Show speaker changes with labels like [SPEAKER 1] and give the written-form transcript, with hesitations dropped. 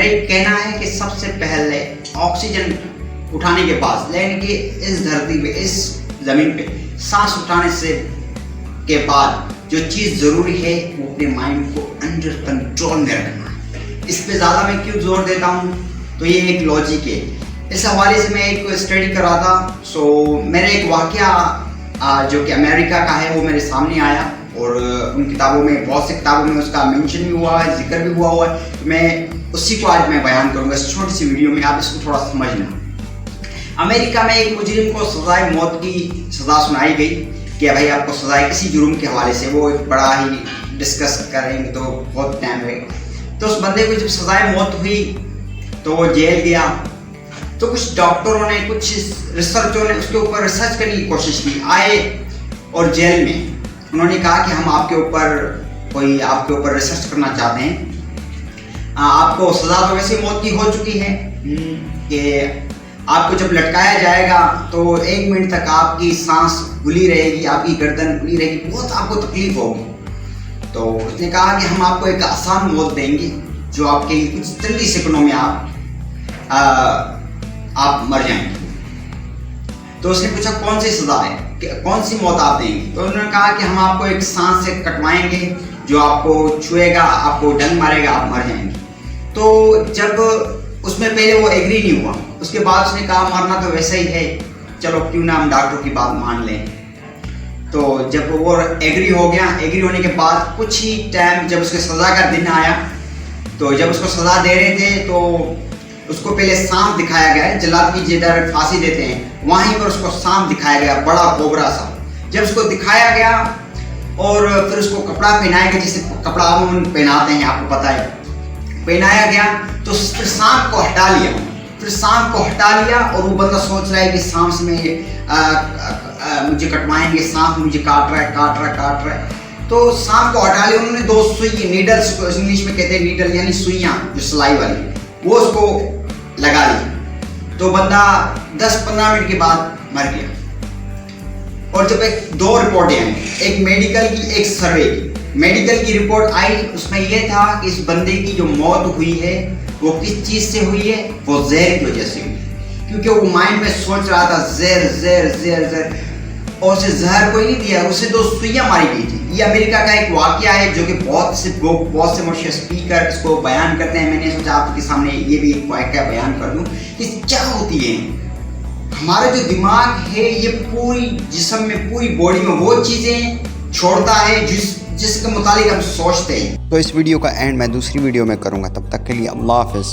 [SPEAKER 1] मेरा कहना है कि सबसे पहले ऑक्सीजन उठाने के बाद लैंड के इस धरती पे, इस ज़मीन पे सांस उठाने से के बाद जो चीज़ ज़रूरी है वो अपने माइंड को अंडर कंट्रोल में रखना है। इस पे ज़्यादा मैं क्यों जोर देता हूँ, तो ये एक लॉजिक है। इस हवाले से मैं एक स्टडी कर रहा था। मेरा एक वाक़या जो कि अमेरिका का है वो मेरे सामने आया और उन किताबों में, बहुत सी किताबों में उसका मेंशन भी हुआ है, जिक्र भी हुआ है। तो मैं उसी को आज मैं बयान करूँगा इस छोटी सी वीडियो में, आप इसको थोड़ा समझना। अमेरिका में एक मुजरिम को सजाए मौत की सज़ा सुनाई गई कि भाई आपको सजाए किसी जुर्म के हवाले से, वो एक बड़ा ही डिस्कस करेंगे तो बहुत टाइम लगेगा। तो उस बंदे को जब सजाए मौत हुई तो वो जेल गया। तो कुछ डॉक्टरों ने, कुछ रिसर्चरों ने उसके ऊपर रिसर्च करने की कोशिश की, आए और जेल में उन्होंने कहा कि हम आपके ऊपर रिसर्च करना चाहते हैं। आपको सजा तो वैसे मौत की हो चुकी है कि आपको जब लटकाया जाएगा तो 1 मिनट तक आपकी सांस खुली रहेगी, आपकी गर्दन खुली रहेगी, बहुत आपको तकलीफ होगी। तो उसने कहा कि हम आपको एक आसान मौत देंगे जो आपके लिए कुछ जल्दी सेकंडों में आप मर जाएंगे। तो उसने पूछा कौन सी सजा है, कौन सी मौत आप देंगे? तो उन्होंने कहा कि हम आपको एक सांस से कटवाएंगे जो आपको छुएगा, आपको डंक मारेगा, आप मर जाएंगे। तो जब उसमें पहले वो एग्री नहीं हुआ, उसके बाद उसने कहा मरना तो वैसा ही है, चलो क्यों ना हम डॉक्टर की बात मान लें। तो जब वो एग्री हो गया, एग्री होने के बाद कुछ ही टाइम जब उसके सज़ा का दिन आया, तो जब उसको सज़ा दे रहे थे तो उसको पहले सांप दिखाया गया है, जल्लाद की जिधर फांसी देते हैं वहीं पर उसको सांप दिखाया गया, बड़ा कोबरा सा। जब उसको दिखाया गया और फिर उसको कपड़ा पहनाया गया, जैसे कपड़ा हम पहनाते हैं, आपको पता है, पहनाया गया। तो फिर सांप को हटा लिया, और वो बंदा सोच रहा है कि सांप से मैं मुझे कटवाएंगे, सांप मुझे काट रहा है। तो सांप को हटा लिया उन्होंने, 2 सुई, नीडल्स इंग्लिश में कहते हैं, नीडल यानी सुइयां जो सिलाई वाली, वो उसको लगा ली। तो बंदा 10-15 मिनट के बाद मर गया। और जब 2 रिपोर्टें आई, एक मेडिकल की, एक सर्वे की। मेडिकल की रिपोर्ट आई, उसमें यह था कि इस बंदे की जो मौत हुई है वो किस चीज से हुई है, वो जहर की वजह से हुई है। क्योंकि वो माइंड में सोच रहा था जहर, और उसे जहर कोई नहीं दिया, उसे 2 सुइयां मारी गई थी। ये अमेरिका का एक वाकया है जो कि बहुत से मुझे स्पीकर इसको बयान करते हैं। मैंने सोचा आपके सामने ये भी एक वाकया बयान कर दूं कि क्या होती है। हमारा जो दिमाग है ये पूरी जिस्म में, पूरी बॉडी में वो चीजें छोड़ता है जिसके मुतालिक हम सोचते हैं।
[SPEAKER 2] तो इस वीडियो का एंड मैं दूसरी वीडियो में करूँगा, तब तक के लिए अल्लाह हाफ़िज़।